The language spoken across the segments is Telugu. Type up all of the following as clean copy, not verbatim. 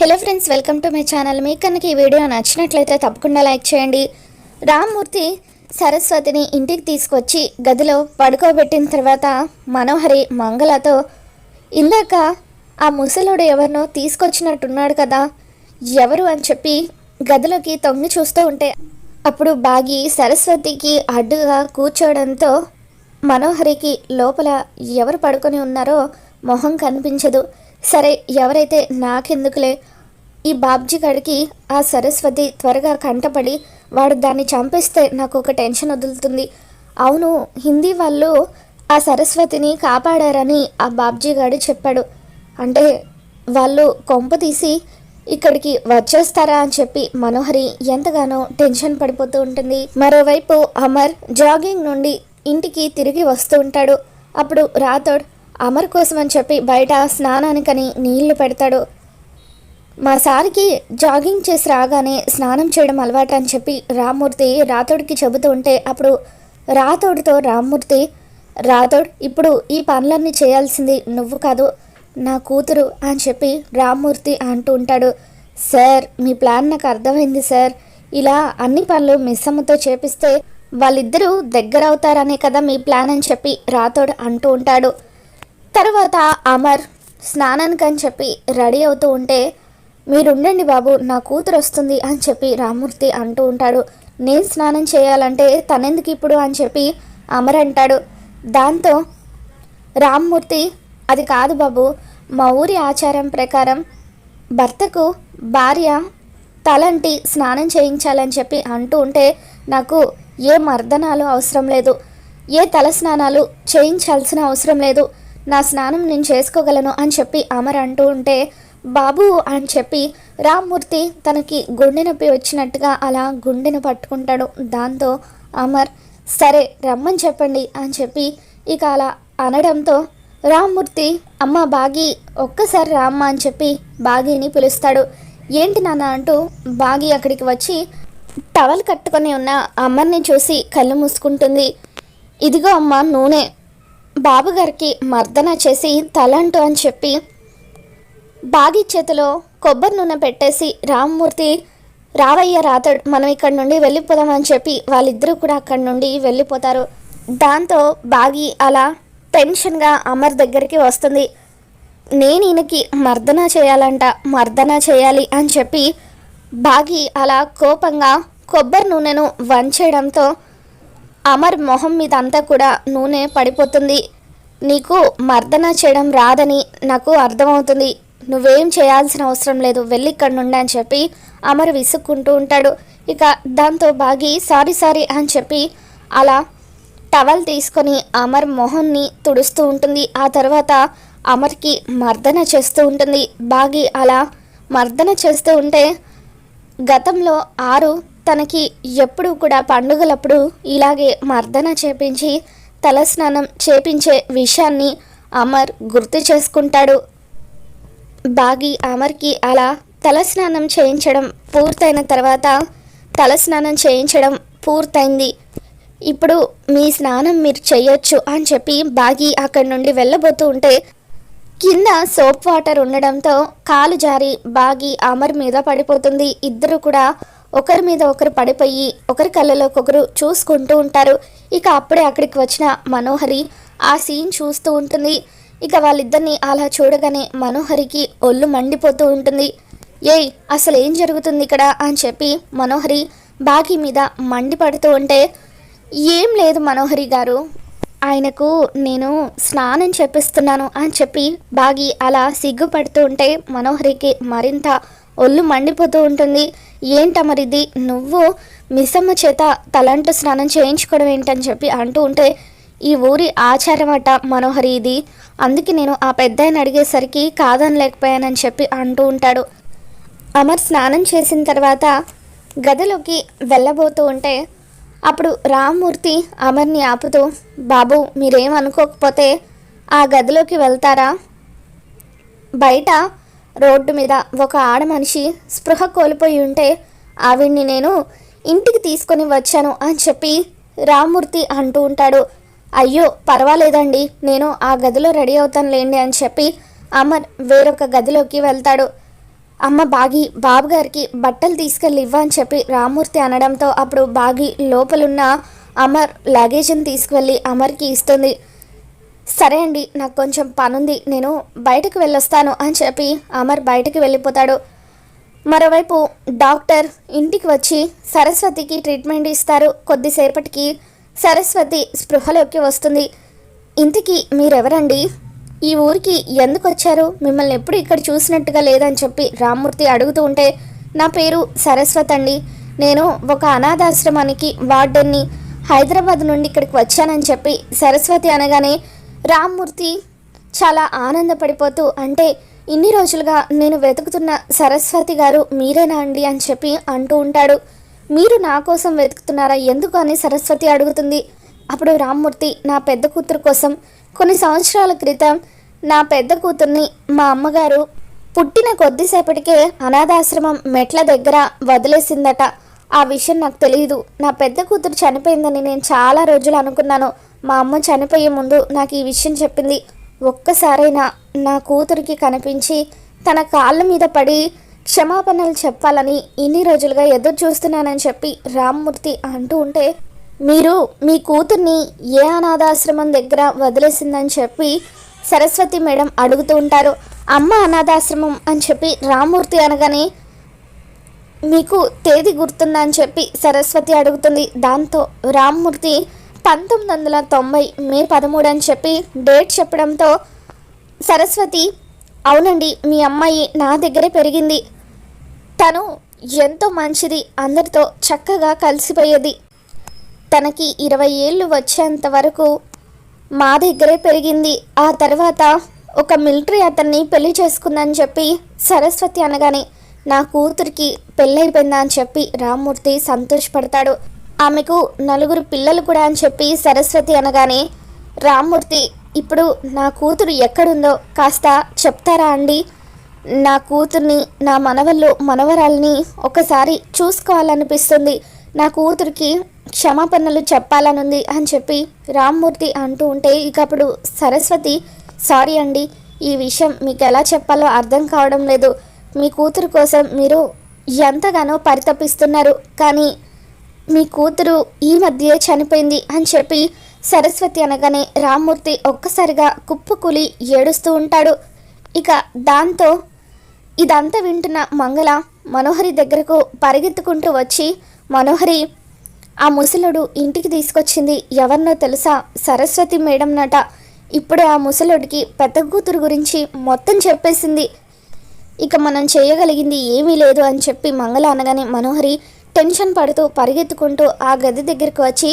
Hello friends, welcome to my channel. మీకు కనుక ఈ వీడియో నచ్చినట్లయితే తప్పకుండా లైక్ చేయండి. రామ్మూర్తి సరస్వతిని ఇంటికి తీసుకొచ్చి గదిలో పడుకోబెట్టిన తర్వాత మనోహరి మంగళతో ఇందాక ఆ ముసలోడు ఎవరినో తీసుకొచ్చినట్టున్నాడు కదా, ఎవరు అని చెప్పి గదిలోకి తొంగి చూస్తూ ఉంటే అప్పుడు బాగి సరస్వతికి అడ్డుగా కూర్చోవడంతో మనోహరికి లోపల ఎవరు పడుకొని ఉన్నారో మొహం కనిపించదు. సరే, ఎవరైతే నాకెందుకులే, ఈ బాబ్జీ గడికి ఆ సరస్వతి త్వరగా కంటపడి వాడు దాన్ని చంపేస్తే నాకు ఒక టెన్షన్ వదులుతుంది. అవును, హిందీ వాళ్ళు ఆ సరస్వతిని కాపాడారని ఆ బాబ్జీ గాడు చెప్పాడు. అంటే వాళ్ళు కొంప తీసి ఇక్కడికి వచ్చేస్తారా అని చెప్పి మనోహరి ఎంతగానో టెన్షన్ పడిపోతూ ఉంటుంది. మరోవైపు అమర్ జాగింగ్ నుండి ఇంటికి తిరిగి వస్తూ ఉంటాడు. అప్పుడు రాథోడ్ అమర్ కోసం అని చెప్పి బయట స్నానానికని నీళ్లు పెడతాడు. మా సారికి జాగింగ్ చేసి రాగానే స్నానం చేయడం అలవాటు అని చెప్పి రామ్మూర్తి రాథోడ్కి చెబుతూ ఉంటే అప్పుడు రాథోడ్తో రామ్మూర్తి, రాథోడ్ ఇప్పుడు ఈ పనులన్నీ చేయాల్సింది నువ్వు కాదు, నా కూతురు అని చెప్పి రామ్మూర్తి అంటూ ఉంటాడు. సార్, మీ ప్లాన్ నాకు అర్థమైంది సార్. ఇలా అన్ని పనులు మిస్ అమ్మతో చేపిస్తే వాళ్ళిద్దరూ దగ్గర అవుతారనే కదా మీ ప్లాన్ అని చెప్పి రాథోడ్ అంటూ ఉంటాడు. తర్వాత అమర్ స్నానానికి అని చెప్పి రెడీ అవుతూ ఉంటే మీరుండండి బాబు, నా కూతురు వస్తుంది అని చెప్పి రామ్మూర్తి అంటూ ఉంటాడు. నేను స్నానం చేయాలంటే తనెందుకు ఇప్పుడు అని చెప్పి అమర్ అంటాడు. దాంతో రామ్మూర్తి, అది కాదు బాబు, మా ఊరి ఆచారం ప్రకారం భర్తకు భార్య తలంటి స్నానం చేయించాలని చెప్పి అంటూ ఉంటే నాకు ఏ మర్దనాలు అవసరం లేదు, ఏ తల స్నానాలు చేయించాల్సిన అవసరం లేదు, నా స్నానం నేను చేసుకోగలను అని చెప్పి అమర్ అంటూ ఉంటే బాబు అని చెప్పి రామ్మూర్తి తనకి గుండె నొప్పి వచ్చినట్టుగా అలా గుండెను పట్టుకుంటాడు. దాంతో అమర్ సరే రమ్మని చెప్పండి అని చెప్పి ఇక అలా అనడంతో రామ్మూర్తి అమ్మ బాగి ఒక్కసారి రామ్మ అని చెప్పి బాగిని పిలుస్తాడు. ఏంటి నాన్న అంటూ బాగి అక్కడికి వచ్చి టవల్ కట్టుకొని ఉన్న అమ్మని చూసి కళ్ళు మూసుకుంటుంది. ఇదిగో అమ్మ నూనె, బాబుగారికి మర్దన చేసి తలంటు అని చెప్పి బాగి చేతిలో కొబ్బరి నూనె పెట్టేసి రామ్మూర్తి, రావయ్య రాథోడ్, మనం ఇక్కడ నుండి వెళ్ళిపోదామని చెప్పి వాళ్ళిద్దరూ కూడా అక్కడి నుండి వెళ్ళిపోతారు. దాంతో బాగి అలా టెన్షన్గా అమర్ దగ్గరికి వస్తుంది. నేను ఈయనకి మర్దన చేయాలంట, మర్దన చేయాలి అని చెప్పి బాగి అలా కోపంగా కొబ్బరి నూనెను వంచేయడంతో అమర్ మొహం మీద అంతా కూడా నూనె పడిపోతుంది. నీకు మర్దన చేయడం రాదని నాకు అర్థమవుతుంది, నువ్వేం చేయాల్సిన అవసరం లేదు, వెళ్ళి ఇక్కడ నుండి అని చెప్పి అమర్ విసుక్కుంటూ ఉంటాడు. ఇక దాంతో బాగి సారీ అని చెప్పి అలా టవల్ తీసుకొని అమర్ మొహంని తుడుస్తూ ఉంటుంది. ఆ తర్వాత అమర్కి మర్దన చేస్తూ ఉంటుంది. బాగి అలా మర్దన చేస్తూ ఉంటే గతంలో ఆరు తనకి ఎప్పుడు కూడా పండుగలప్పుడు ఇలాగే మర్దన చేపించి తలస్నానం చేపించే విషయాన్ని అమర్ గుర్తు చేసుకుంటాడు. బాగి అమర్కి అలా తలస్నానం చేయించడం పూర్తయిన తర్వాత తలస్నానం చేయించడం పూర్తయింది, ఇప్పుడు మీ స్నానం మీరు చేయొచ్చు అని చెప్పి బాగి అక్కడి నుండి వెళ్ళబోతూ ఉంటే కింద సోప్ వాటర్ ఉండడంతో కాలు జారి బాగి అమర్ మీద పడిపోతుంది. ఇద్దరు కూడా ఒకరి మీద ఒకరు పడిపోయి ఒకరి కళ్ళలోకి ఒకరు చూసుకుంటూ ఉంటారు. ఇక అప్పుడే అక్కడికి వచ్చిన మనోహరి ఆ సీన్ చూస్తూ ఉంటుంది. ఇక వాళ్ళిద్దరిని అలా చూడగానే మనోహరికి ఒళ్ళు మండిపోతూ ఉంటుంది. ఏయ్, అసలు ఏం జరుగుతుంది ఇక్కడ అని చెప్పి మనోహరి బాగి మీద మండిపడుతూ ఉంటే ఏం లేదు మనోహరి గారు, ఆయనకు నేను స్నానం చేపిస్తున్నాను అని చెప్పి బాగి అలా సిగ్గుపడుతూ ఉంటే మనోహరికి మరింత ఒళ్ళు మండిపోతూ ఉంటుంది. ఏంటమరిది, నువ్వు మిస్సమ్మ చేత తలంటు స్నానం చేయించుకోవడం ఏంటని చెప్పి అంటూ ఉంటే ఈ ఊరి ఆచారం అట మనోహరి ఇది, అందుకే నేను ఆ పెద్దాయన అడిగేసరికి కాదనలేకపోయానని చెప్పి అంటూ ఉంటాడు. అమర్ స్నానం చేసిన తర్వాత గదిలోకి వెళ్ళబోతూ ఉంటే అప్పుడు రామ్మూర్తి అమర్ని ఆపుతూ, బాబు మీరేం అనుకోకపోతే ఆ గదిలోకి వెళ్తారా, బయట రోడ్డు మీద ఒక ఆడ మనిషి స్పృహ కోల్పోయి ఉంటే ఆవిడ్ని నేను ఇంటికి తీసుకొని వచ్చాను అని చెప్పి రామ్మూర్తి అంటూ ఉంటాడు. అయ్యో పర్వాలేదండి, నేను ఆ గదిలో రెడీ అవుతాను లేండి అని చెప్పి అమర్ వేరొక గదిలోకి వెళ్తాడు. అమ్మ బాగి బాబు గారికి బట్టలు తీసుకెళ్ళి ఇవ్వని చెప్పి రామ్మూర్తి అనడంతో అప్పుడు బాగి లోపలున్న అమర్ లగేజ్ని తీసుకువెళ్ళి అమర్కి ఇస్తుంది. సరే అండి, నాకు కొంచెం పనుంది, నేను బయటకు వెళ్ళొస్తాను అని చెప్పి అమర్ బయటకు వెళ్ళిపోతాడు. మరోవైపు డాక్టర్ ఇంటికి వచ్చి సరస్వతికి ట్రీట్మెంట్ ఇస్తారు. కొద్దిసేపటికి సరస్వతి స్పృహలోకి వస్తుంది. ఇంతకీ మీరెవరండి, ఈ ఊరికి ఎందుకు వచ్చారు, మిమ్మల్ని ఎప్పుడు ఇక్కడ చూసినట్టుగా లేదని చెప్పి రామ్మూర్తి అడుగుతూ ఉంటే, నా పేరు సరస్వతి అండి, నేను ఒక అనాథాశ్రమానికి వార్డెన్ని, హైదరాబాద్ నుండి ఇక్కడికి వచ్చానని చెప్పి సరస్వతి అనగానే రామ్మూర్తి చాలా ఆనందపడిపోతూ, అంటే ఇన్ని రోజులుగా నేను వెతుకుతున్న సరస్వతి గారు మీరేనా అండి అని చెప్పి అంటూ ఉంటాడు. మీరు నా కోసం వెతుకుతున్నారా ఎందుకు అని సరస్వతి అడుగుతుంది. అప్పుడు రామ్మూర్తి, నా పెద్ద కూతురు కోసం కొన్ని సంవత్సరాల క్రితం నా పెద్ద కూతుర్ని మా అమ్మగారు పుట్టిన కొద్దిసేపటికే అనాథాశ్రమం మెట్ల దగ్గర వదిలేసిందట. ఆ విషయం నాకు తెలియదు. నా పెద్ద కూతురు చనిపోయిందని నేను చాలా రోజులు అనుకున్నాను. మా అమ్మ చనిపోయే ముందు నాకు ఈ విషయం చెప్పింది. ఒక్కసారైనా నా కూతురికి కనిపించి తన కాళ్ళ మీద పడి క్షమాపణలు చెప్పాలని ఇన్ని రోజులుగా ఎదురు చూస్తున్నానని చెప్పి రామ్మూర్తి అంటూ ఉంటే, మీరు మీ కూతుర్ని ఏ అనాథాశ్రమం దగ్గర వదిలేసిందని చెప్పి సరస్వతి మేడం అడుగుతూ ఉంటారు. అమ్మ అనాథాశ్రమం అని చెప్పి రామ్మూర్తి అనగానే, మీకు తేదీ గుర్తుందని చెప్పి సరస్వతి అడుగుతుంది. దాంతో రామ్మూర్తి 1990 మే 13 అని చెప్పి డేట్ చెప్పడంతో సరస్వతి, అవునండి, మీ అమ్మాయి నా దగ్గరే పెరిగింది, తను ఎంతో మంచిది, అందరితో చక్కగా కలిసిపోయేది, తనకి 20 ఏళ్ళు వచ్చేంత వరకు మా దగ్గరే పెరిగింది, ఆ తర్వాత ఒక మిలిటరీ అతన్ని పెళ్లి చేసుకుందని చెప్పి సరస్వతి అనగానే, నా కూతురికి పెళ్ళైపోయిందా అని చెప్పి రామ్మూర్తి సంతోషపడతాడు. ఆమెకు 4 పిల్లలు కూడా అని చెప్పి సరస్వతి అనగానే, రామ్మూర్తి, ఇప్పుడు నా కూతురు ఎక్కడుందో కాస్త చెప్తారా అండి, నా కూతుర్ని నా మనవళ్ళు మనవరాల్ని ఒకసారి చూసుకోవాలనిపిస్తుంది, నా కూతురికి క్షమాపణలు చెప్పాలనుంది అని చెప్పి రామ్మూర్తి అంటూ ఉంటే, ఇక అప్పుడు సరస్వతి, సారీ అండి, ఈ విషయం మీకు ఎలా చెప్పాలో అర్థం కావడం లేదు, మీ కూతురు కోసం మీరు ఎంతగానో పరితపిస్తున్నారు, కానీ మీ కూతురు ఈ మధ్యే చనిపోయింది అని చెప్పి సరస్వతి అనగానే రామ్మూర్తి ఒక్కసారిగా కుప్పకూలి ఏడుస్తూ ఉంటాడు. ఇక దాంతో ఇదంతా వింటున్న మంగళ మనోహరి దగ్గరకు పరిగెత్తుకుంటూ వచ్చి, మనోహరి, ఆ ముసలుడు ఇంటికి తీసుకొచ్చింది ఎవరినో తెలుసా, సరస్వతి మేడం నట, ఇప్పుడు ఆ ముసలుడికి పెద్ద కూతురు గురించి మొత్తం చెప్పేసింది, ఇక మనం చేయగలిగింది ఏమీ లేదు అని చెప్పి మంగళ అనగానే మనోహరి టెన్షన్ పడుతూ పరిగెత్తుకుంటూ ఆ గది దగ్గరికి వచ్చి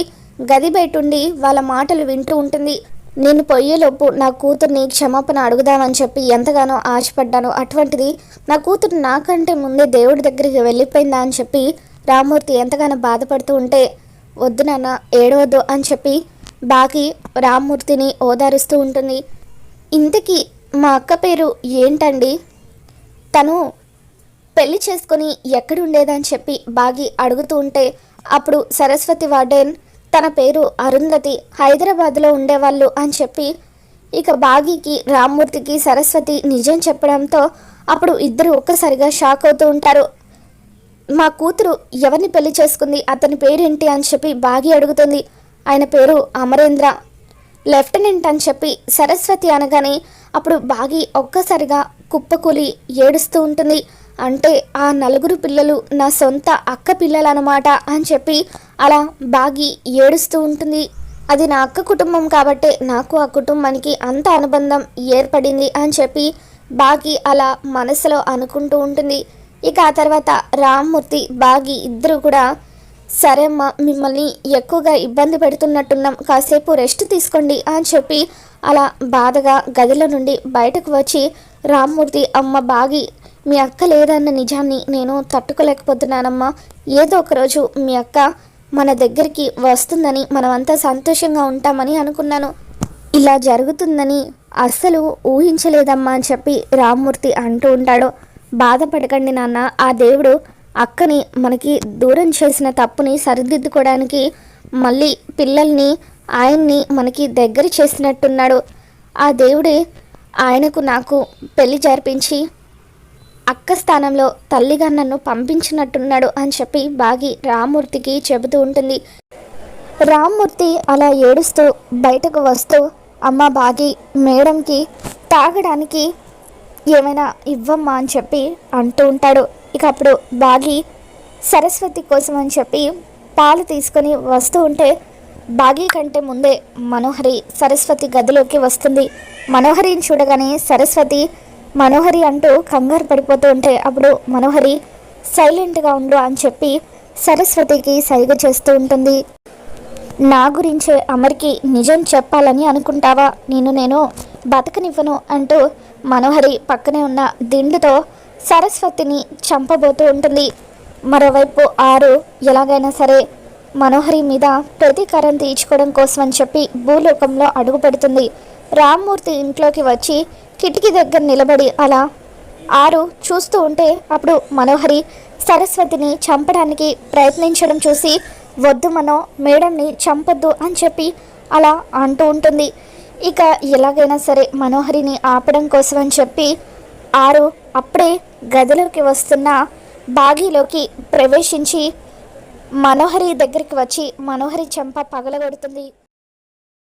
గది బయటుండి వాళ్ళ మాటలు వింటూ ఉంటుంది. నేను పోయేలోపు నా కూతుర్ని క్షమాపణ అడుగుదామని చెప్పి ఎంతగానో ఆశపడ్డాను, అటువంటిది నా కూతురు నాకంటే ముందే దేవుడి దగ్గరికి వెళ్ళిపోయిందా అని చెప్పి రామ్మూర్తి ఎంతగానో బాధపడుతూ ఉంటే, వద్దు నాన్న, ఏడవద్దు అని చెప్పి బాకి రామ్మూర్తిని ఓదారుస్తూ ఉంటుంది. ఇంతకీ మా అక్క పేరు ఏంటండి, తను పెళ్లి చేసుకొని ఎక్కడుండేదని చెప్పి బాగి అడుగుతూ ఉంటే, అప్పుడు సరస్వతి వార్డెన్, తన పేరు అరుంధతి, హైదరాబాద్లో ఉండేవాళ్ళు అని చెప్పి ఇక బాగికి రామ్మూర్తికి సరస్వతి నిజం చెప్పడంతో అప్పుడు ఇద్దరు ఒక్కసారిగా షాక్ అవుతూ ఉంటారు. మా కూతురు ఎవరిని పెళ్లి చేసుకుంది, అతని పేరేంటి అని చెప్పి బాగి అడుగుతుంది. ఆయన పేరు అమరేంద్ర, లెఫ్టినెంట్ అని చెప్పి సరస్వతి అనగానే అప్పుడు బాగి ఒక్కసారిగా కుప్పకూలి ఏడుస్తూ ఉంటుంది. అంటే ఆ 4 పిల్లలు నా సొంత అక్క పిల్లలు అన్నమాట అని చెప్పి అలా బాగి ఏడుస్తూ ఉంటుంది. అది నా అక్క కుటుంబం కాబట్టే నాకు ఆ కుటుంబానికి అంత అనుబంధం ఏర్పడింది అని చెప్పి బాగి అలా మనసులో అనుకుంటూ ఉంటుంది. ఇక ఆ తర్వాత రామ్మూర్తి బాగి ఇద్దరు కూడా, సరే అమ్మ, మిమ్మల్ని ఎక్కువగా ఇబ్బంది పెడుతున్నట్టున్నాం, కాసేపు రెస్ట్ తీసుకోండి అని చెప్పి అలా బాధగా గదిలో నుండి బయటకు వచ్చి రామ్మూర్తి, అమ్మ బాగి, మీ అక్క లేదన్న నిజాన్ని నేను తట్టుకోలేకపోతున్నానమ్మా, ఏదో ఒకరోజు మీ అక్క మన దగ్గరికి వస్తుందని మనమంతా సంతోషంగా ఉంటామని అనుకున్నాను, ఇలా జరుగుతుందని అస్సలు ఊహించలేదమ్మా అని చెప్పి రామ్మూర్తి అంటూ ఉంటాడు. బాధపడకండి నాన్న, ఆ దేవుడు అక్కని మనకి దూరం చేసిన తప్పుని సరిదిద్దుకోవడానికి మళ్ళీ పిల్లల్ని ఆయన్ని మనకి దగ్గర చేసినట్టున్నాడు. ఆ దేవుడే ఆయనకు నాకు పెళ్లి జరిపించి అక్క స్థానంలో తల్లిగా నన్ను పంపించినట్టున్నాడు అని చెప్పి బాగి రామ్మూర్తికి చెబుతూ ఉంటుంది. రామ్మూర్తి అలా ఏడుస్తూ బయటకు వస్తూ, అమ్మ బాగి, మేడంకి తాగడానికి ఏమైనా ఇవ్వమ్మా అని చెప్పి అంటూ ఉంటాడు. ఇక అప్పుడు బాగి సరస్వతి కోసం అని చెప్పి పాలు తీసుకొని వస్తూ ఉంటే, బాగి కంటే ముందే మనోహరి సరస్వతి గదిలోకి వస్తుంది. మనోహరిని చూడగానే సరస్వతి మనోహరి అంటూ కంగారు పడిపోతూ ఉంటే, అప్పుడు మనోహరి సైలెంట్గా ఉండు అని చెప్పి సరస్వతికి సైగ చేస్తూ ఉంటుంది. నా గురించే అమర్కి నిజం చెప్పాలని అనుకుంటావా? నేను బతకనివ్వను అంటూ మనోహరి పక్కనే ఉన్న దిండుతో సరస్వతిని చంపబోతూ ఉంటుంది. మరోవైపు ఆరు ఎలాగైనా సరే మనోహరి మీద ప్రతీకారం తీర్చుకోవడం కోసం అని చెప్పి భూలోకంలో అడుగు పెడుతుంది. రామ్మూర్తి ఇంట్లోకి వచ్చి కిటికీ దగ్గర నిలబడి అలా ఆరు చూస్తూ ఉంటే, అప్పుడు మనోహరి సరస్వతిని చంపడానికి ప్రయత్నించడం చూసి, వద్దు మనో, మేడంని చంపొద్దు అని చెప్పి అలా అంటూ ఉంటుంది. ఇక ఎలాగైనా సరే మనోహరిని ఆపడం కోసం అని చెప్పి ఆరు అప్పుడే గదిలోకి వస్తున్న బాగిలోకి ప్రవేశించి మనోహరి దగ్గరికి వచ్చి మనోహరి చెంప పగలగొడుతుంది.